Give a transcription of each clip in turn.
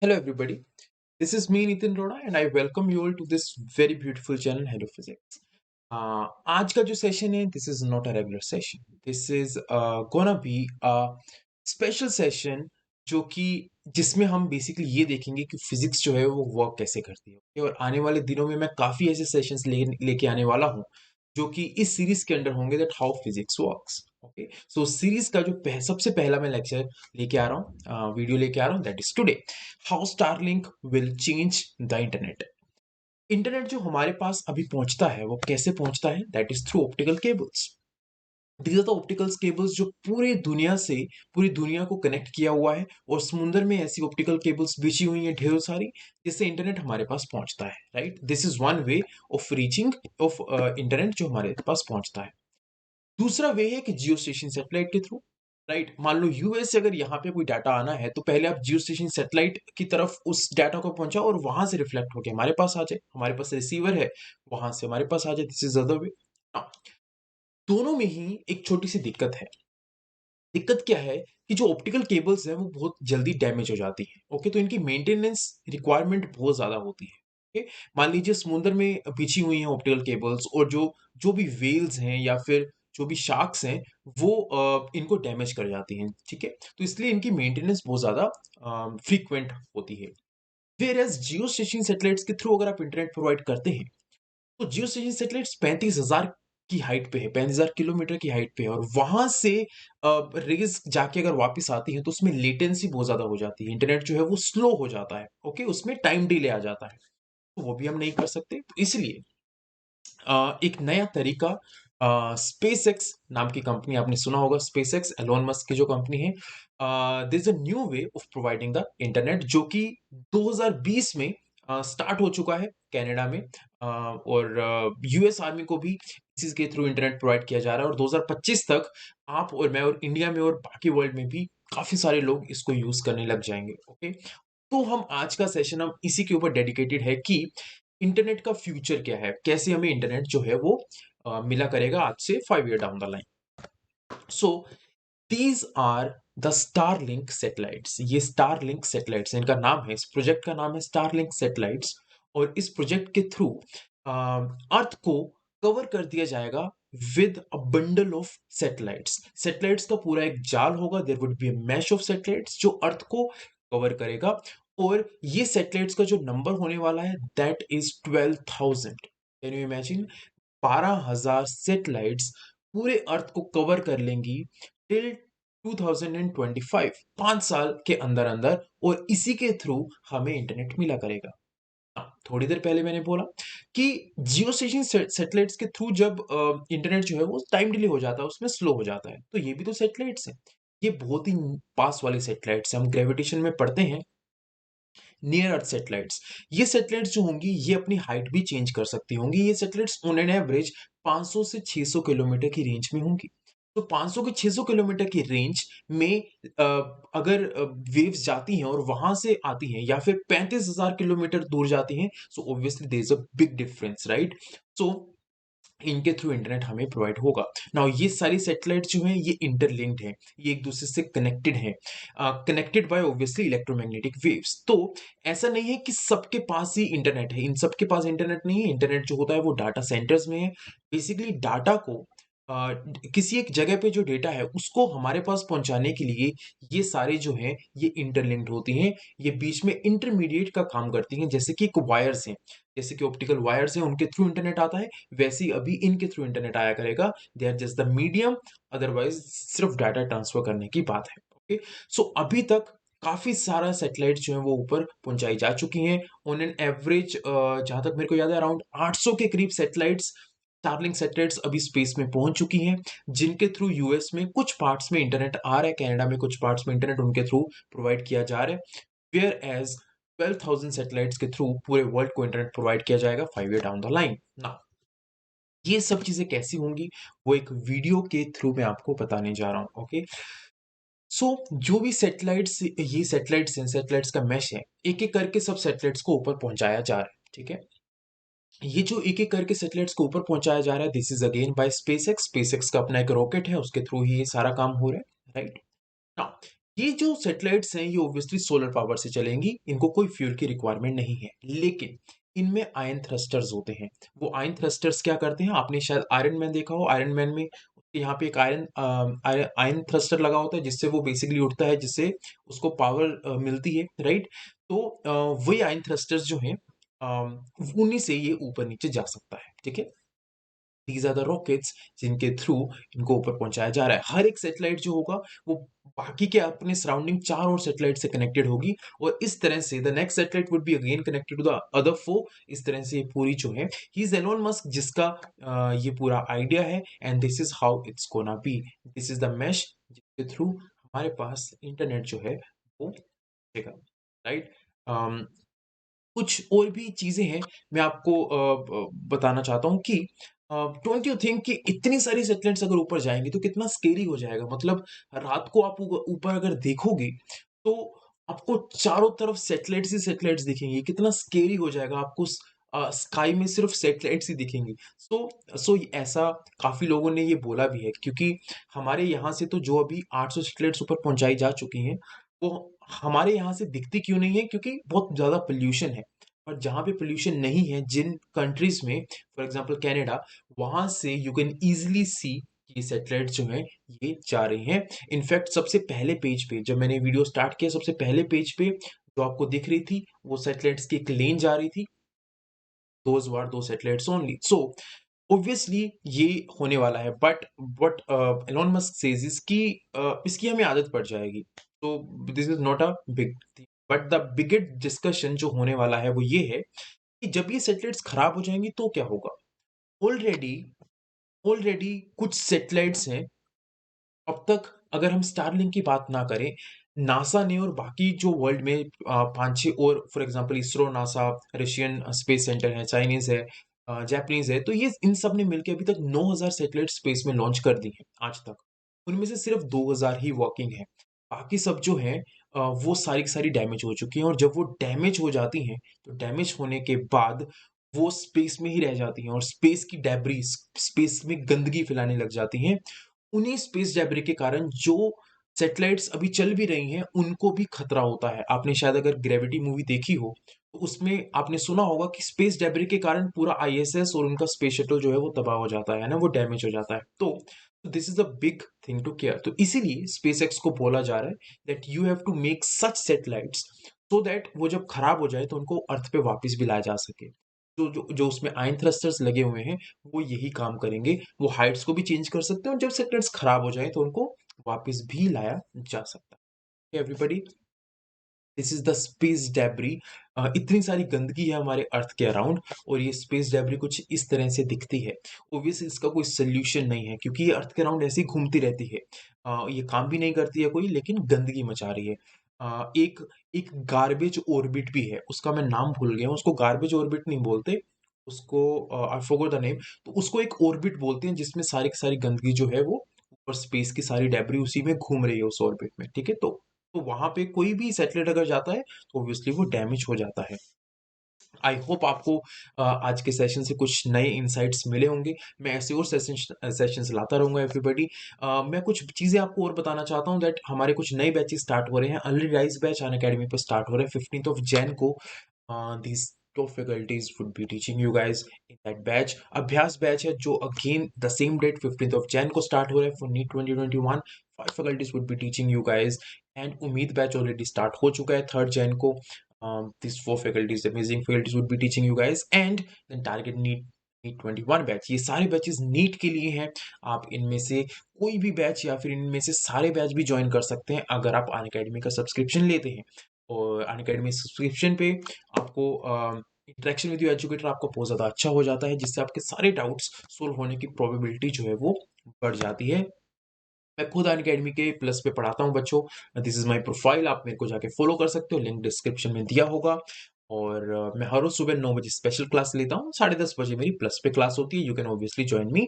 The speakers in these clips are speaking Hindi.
Hello, everybody. This is me, Nitin Roda, and I welcome you all to this very beautiful channel, Hello Physics. आज का जो सेशन है, this is not a regular session. This is gonna be a special session जो कि जिसमें हम बेसिकली ये देखेंगे कि फिजिक्स जो है वो वर्क कैसे करती है। Okay? और आने वाले दिनों में मैं काफी ऐसे सेशंस लेके आने वाला हूँ जो कि इस सीरीज के अंडर होंगे that how physics works. Okay, so series का जो सबसे पहला मैं लेक्चर लेके आ रहा हूँ, वीडियो लेके आ रहा हूँ, that is today how Starlink will change the internet. Internet जो हमारे पास अभी पहुंचता है वो कैसे पहुंचता है, that is through optical cables. These are the optical cables जो पूरी दुनिया को कनेक्ट किया हुआ है, और समुद्र में ऐसी ऑप्टिकल केबल्स बिछी हुई हैं ढेरों सारी, जिससे इंटरनेट हमारे पास पहुंचता है। Right, this is one way of reaching of internet जो हमारे पास पहुंचता है। दूसरा वे है कि जियो स्टेशन सैटेलाइट के थ्रू। राइट, मान लो यूएस से अगर यहाँ पे कोई डाटा आना है तो पहले आप जियो स्टेशन सैटेलाइट की तरफ उस डाटा को पहुंचाओ और वहां से रिफ्लेक्ट होकर हमारे पास आ जाए, हमारे पास रिसीवर है, वहां से हमारे पास आ जाए। This is other way. दोनों में ही एक छोटी सी दिक्कत है। दिक्कत क्या है कि जो ऑप्टिकल केबल्स हैं वो बहुत जल्दी डैमेज हो जाती है। ओके, तो इनकी मेंटेनेंस रिक्वायरमेंट बहुत ज्यादा होती है। ओके, मान लीजिए समुद्र में बिछी हुई हैं ऑप्टिकल केबल्स, और जो जो भी वेल्स हैं या फिर जो भी शार्क्स हैं वो इनको डैमेज कर जाती हैं। ठीक है, तो इसलिए इनकी मेंटेनेंस बहुत ज्यादा फ्रीक्वेंट होती है। Whereas geo station satellites के थ्रू अगर आप इंटरनेट प्रोवाइड करते हैं तो जियो स्टेशन सैटेलाइट्स 35,000 की हाइट पे है, 35,000 किलोमीटर की हाइट पे है, और वहां से रेज जाके अगर वापस आती है तो उसमें लेटेंसी बहुत ज्यादा हो जाती है, इंटरनेट जो है वो स्लो हो जाता है। ओके, उसमें टाइम डिले आ जाता है, तो वो भी हम नहीं कर सकते। तो इसलिए एक नया तरीका, स्पेस एक्स नाम की कंपनी, आपने सुना होगा स्पेस एक्स, एलोन मस्क की जो कंपनी है, this is a new way of providing the internet, जो कि 2020 में स्टार्ट हो चुका है कनाडा में, और यूएस आर्मी को भी इसी के थ्रू इंटरनेट प्रोवाइड किया जा रहा है, और 2025 तक आप और मैं और इंडिया में और बाकी वर्ल्ड में भी काफी सारे लोग इसको यूज करने लग जाएंगे। ओके, तो हम आज का सेशन हम इसी के ऊपर डेडिकेटेड है कि इंटरनेट का फ्यूचर क्या है, कैसे हमें इंटरनेट जो है वो मिला करेगा आज से 5 year down the line. So these are the Starlink satellites. ये स्टारलिंक सैटेलाइट्स, इनका नाम है, इस प्रोजेक्ट का नाम है स्टारलिंक सैटेलाइट्स। और इस प्रोजेक्ट के थ्रू अर्थ को कवर कर दिया जाएगा with a bundle of satellites. Satellites का पूरा एक जाल होगा, there would be a mesh of satellites जो अर्थ को कवर करेगा। और ये सैटेलाइट्स का जो नंबर होने वाला है that is 12,000। Can you imagine, 12,000 satellites पूरे अर्थ को कवर कर लेंगी टिल 2025, 5 साल के अंदर अंदर, और इसी के थ्रू हमें इंटरनेट मिला करेगा। थोड़ी देर पहले मैंने बोला कि जियो स्टेशन सैटेलाइट्स के थ्रू जब इंटरनेट जो है वो टाइम डिले हो जाता है, उसमें स्लो हो जाता है, तो ये भी तो सैटेलाइट्स हैं। ये बहुत ही पास वाले सैटेलाइट्स हैं, हम ग्रेविटेशन में पढ़ते हैं नियर अर्थ सैटेलाइट्स। ये सैटेलाइट्स जो होंगी ये अपनी हाइट भी चेंज कर सकती होंगी। ये सैटेलाइट्स ऑन एन एवरेज 500 से 600 किलोमीटर की रेंज में होंगी। तो 500 के 600 किलोमीटर की रेंज में अगर वेव्स जाती हैं और वहां से आती हैं, या फिर 35,000 किलोमीटर दूर जाती हैं, so obviously there is a big difference, right. So इनके थ्रू इंटरनेट हमें प्रोवाइड होगा। नाउ ये सारी सैटेलाइट जो हैं ये इंटरलिंक्ड हैं, ये एक दूसरे से कनेक्टेड हैं, connected by obviously electromagnetic waves. तो ऐसा नहीं है कि सबके पास ही इंटरनेट है, इन सबके पास इंटरनेट नहीं है। इंटरनेट जो होता है वो डाटा सेंटर्स में है। बेसिकली डाटा को अ, किसी एक जगह पे जो डेटा है उसको हमारे पास पहुंचाने के लिए ये सारे जो हैं ये इंटरलिंक्ड होती हैं। ये बीच में इंटरमीडिएट का काम करती हैं, जैसे कि एक वायर्स हैं, जैसे कि ऑप्टिकल वायर्स हैं, उनके थ्रू इंटरनेट आता है, वैसे ही अभी इनके थ्रू इंटरनेट आया करेगा। They are just the medium, otherwise सिर्फ डाटा ट्रांसफर करने की बात है। ओके, सो अभी तक काफी सारा सैटेलाइट जो है वो ऊपर पहुंचाई जा चुकी हैं। ऑन एन एवरेज जहां तक मेरे को याद है अराउंड 800 के करीब सैटेलाइट्स, स्टारलिंक सैटेलाइट्स अभी स्पेस में पहुंच चुकी हैं, जिनके थ्रू यूएस में कुछ पार्ट्स में इंटरनेट आ रहा है, कनाडा में कुछ पार्ट्स में इंटरनेट उनके थ्रू प्रोवाइड किया जा रहा है। वेयर एज 12,000 सैटेलाइट्स के थ्रू पूरे वर्ल्ड को इंटरनेट प्रोवाइड किया जाएगा 5 ईयर डाउन द लाइन। ना ये सब चीजें कैसी होंगी वो एक वीडियो के थ्रू मैं आपको बताने जा रहा हूं। ओके, सो जो भी सैटेलाइट्स, ये सैटेलाइट्स हैं, सैटेलाइट्स का मैश है, एक एक करके सब सैटेलाइट्स को ऊपर पहुंचाया जा रहा है। ठीक है, ये जो एक एक करके सैटेलाइट्स को ऊपर पहुंचाया जा रहा है, this is again by SpaceX. SpaceX का अपना एक रॉकेट है, उसके थ्रू ही ये सारा काम हो रहा है, राइट। नाउ ये जो सैटेलाइट्स हैं ये ऑब्वियसली सोलर पावर से चलेंगी, इनको कोई फ्यूल की रिक्वायरमेंट नहीं है, लेकिन इनमें आयन थ्रस्टर्स होते हैं। वो आयन थ्रस्टर्स क्या करते हैं, आपने शायद आयरन मैन देखा हो, आयरन मैन में यहाँ पे एक आयन थ्रस्टर लगा होता है जिससे वो बेसिकली उड़ता है, जिससे उसको पावर मिलती है, राइट। तो वही आयन थ्रस्टर्स जो हैं उन्हीं से ये ऊपर नीचे जा सकता है, ठीक है। दीज आर द रॉकेट्स जिनके थ्रू इनको ऊपर पहुंचाया जा रहा है। हर एक सैटेलाइट जो होगा वो बाकी के अपने सराउंडिंग 4 और सैटेलाइट से कनेक्टेड होगी, और इस तरह से the next satellite would be again connected to the other 4। इस तरह से ये पूरी जो है, ही इज एलोन मस्क जिसका ये पूरा आइडिया है, and this is how it's gonna be. This is the mash जिसके थ्रू हमारे पास इंटरनेट जो है वो चलेगा, राइट। कुछ और भी चीजें हैं मैं आपको बताना चाहता हूँ कि डोंट यू थिंक कि इतनी सारी सैटेलाइट्स अगर ऊपर जाएंगी तो कितना स्केरी हो जाएगा। मतलब रात को आप ऊपर अगर देखोगे तो आपको चारों तरफ सैटेलाइट्स ही सैटेलाइट्स दिखेंगी, कितना स्केरी हो जाएगा। आपको स्काई में सिर्फ सैटेलाइट्स ही दिखेंगी। सो ऐसा काफी लोगों ने ये बोला भी है, क्योंकि हमारे यहाँ से तो जो अभी 800 सैटेलाइट्स ऊपर पहुंचाई जा चुकी हैं वो हमारे यहाँ से दिखती क्यों नहीं है, क्योंकि बहुत ज्यादा पोल्यूशन है। और जहाँ पे पोल्यूशन नहीं है, जिन कंट्रीज में, फॉर एग्जांपल कनाडा, वहां से यू कैन इजीली सी ये सैटेलाइट जो हैं ये जा रही हैं। इनफैक्ट सबसे पहले पेज पे जब मैंने वीडियो स्टार्ट किया, सबसे पहले पेज पे जो आपको दिख रही थी वो सैटेलाइट्स की एक लेन जा रही थी, दोज वर दो सैटेलाइट्स ओनली। सो ऑब्वियसली ये होने वाला है, but what Elon Musk says is कि इसकी हमें आदत पड़ जाएगी। तो this is not a big thing, but the biggest discussion जो होने वाला है वो ये है कि जब ये सैटेलाइट्स खराब हो जाएंगी तो क्या होगा। ऑलरेडी ऑलरेडी कुछ सैटेलाइट्स हैं। अब तक अगर हम स्टारलिंक की बात ना करें, नासा ने और बाकी जो वर्ल्ड में 5-6 और, for example ISRO, NASA, Russian space centre है, चाइनीज है, जापानीज है, तो ये इन सब ने मिलकर अभी तक 9,000 सैटेलाइट स्पेस में लॉन्च कर दी है आज तक। उनमें से सिर्फ 2,000 ही वर्किंग है। बाकी सब जो है वो सारी की सारी डैमेज हो चुकी हैं, और जब वो डैमेज हो जाती हैं तो डैमेज होने के बाद वो स्पेस में ही रह जाती हैं, और स्पेस की डेब्रीज, स्पेस में गंदगी फैलाने लग जाती हैं। उन्हीं स्पेस डेब्री के कारण जो सैटेलाइट्स अभी चल भी रही हैं उनको भी खतरा होता है। आपने शायद अगर ग्रेविटी मूवी देखी हो तो उसमें आपने सुना होगा कि स्पेस डेब्री के कारण पूरा आईएसएस और उनका स्पेस शटल जो है वो तबाह हो जाता है ना, वो डैमेज हो जाता है। तो this is a big thing to care. तो इसीलिए स्पेस एक्स को बोला जा रहा है that you have to make such satellites so that वो जब खराब हो जाए तो उनको अर्थ पे वापस भी लाया जा सके। जो उसमें आयन थ्रस्टर्स लगे हुए हैं वो यही काम करेंगे। वो हाइट्स को भी चेंज कर सकते हैं, और जब सैटेलाइट्स खराब हो जाए तो उनको वापस भी लाया जा सकता है। Everybody, this is the space debris. इतनी सारी गंदगी है हमारे अर्थ के अराउंड, और ये स्पेस डेब्री कुछ इस तरह से दिखती है। ओब्वियसली इसका कोई सोल्यूशन नहीं है, क्योंकि ये अर्थ के अराउंड ऐसे ही घूमती रहती है। ये काम भी नहीं करती है कोई, लेकिन गंदगी मचा रही है। एक एक गार्बेज ऑर्बिट भी है, उसका मैं नाम भूल गया हूँ। उसको गार्बेज ऑर्बिट नहीं बोलते, उसको आई फॉरगॉट द नेम। तो उसको एक ऑर्बिट बोलते हैं जिसमें सारी की सारी गंदगी जो है वो ऊपर, स्पेस की सारी डेब्री उसी में घूम रही है उस ऑर्बिट में, ठीक है। तो वहां पे कोई भी सैटेलाइट अगर जाता है तो ऑब्वियसली वो डैमेज हो जाता है। आई होप आपको आज के सेशन से कुछ नए इंसाइट्स मिले होंगे। मैं ऐसे और सेशंस लाता रहूंगा एवरीबॉडी। मैं कुछ चीजें आपको और बताना चाहता हूँ दैट हमारे कुछ नए बैचेस स्टार्ट हो रहे हैं। अर्ली राइज बैच अन अकेडमी पर स्टार्ट हो रहे हैं 15th ऑफ जैन को। these top faculties would be teaching you guys in that batch. Abhyas batch है जो again the same date 15th of Jan को स्टार्ट हो रहा है for NEET 2021। 5 faculties would be teaching you guys, and Ummeed batch already start हो चुका है 3rd जैन को। These 4 faculties, amazing faculties would be teaching you guys, and then target NEET 21 batch. ये सारे बैचेस नीट के लिए हैं। आप इनमें से कोई भी बैच या फिर इनमें से सारे बैच भी ज्वाइन कर सकते हैं अगर आप अन अकेडमी का सब्सक्रिप्शन लेते हैं। और अन अकेडमी सब्सक्रिप्शन पे आपको इंटरेक्शन विद योर एजुकेटर आपको बहुत ज़्यादा अच्छा हो जाता है, जिससे आपके सारे डाउट्स सोल्व होने की प्रोबेबिलिटी जो है वो बढ़ जाती है। मैं खुद अन अकेडमी के प्लस पे पढ़ाता हूँ बच्चों। दिस इज माई प्रोफाइल, आप मेरे को जाके फॉलो कर सकते हो, लिंक डिस्क्रिप्शन में दिया होगा। और मैं हर रोज सुबह 9 बजे स्पेशल क्लास लेता हूँ, 10:30 बजे मेरी प्लस पे क्लास होती है। You can obviously join me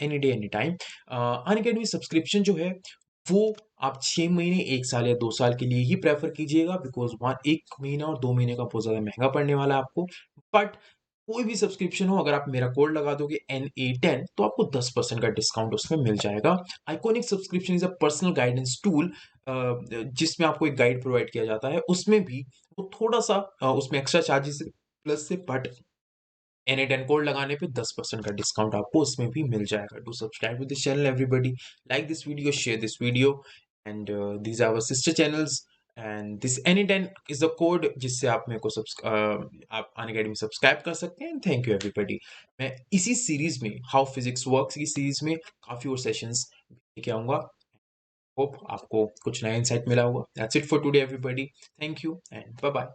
any day any time. Unacademy subscription जो है वो आप 6 महीने, 1 साल या 2 साल के लिए ही प्रेफर कीजिएगा, बिकॉज वहाँ 1 महीना और 2 महीने का बहुत ज्यादा महंगा पड़ने वाला है आपको। बट कोई भी सब्सक्रिप्शन हो, अगर आप मेरा कोड लगा दोगे NA10 तो आपको 10% का डिस्काउंट उसमें मिल जाएगा। Iconic subscription is a personal guidance tool जिसमें आपको एक गाइड प्रोवाइड किया जाता है, उसमें भी वो थोड़ा सा उसमें एक्स्ट्रा चार्जेस प्लस से, बट N10 कोड लगाने पे 10% का डिस्काउंट आपको उसमें भी मिल जाएगा. Do subscribe to this channel everybody, like this video, share this video, and these are our sister channels, and this N10 is the code जिससे आप मेरे को आप अनअकैडमी सब्सक्राइब कर सकते हैं. Thank you everybody. मैं इसी सीरीज में हाउ फिजिक्स वर्क्स की सीरीज में काफी और सेशंस लेके आऊंगा. होप आपको कुछ नया इंसाइट मिला होगा. That's it for today everybody. Thank you and bye bye.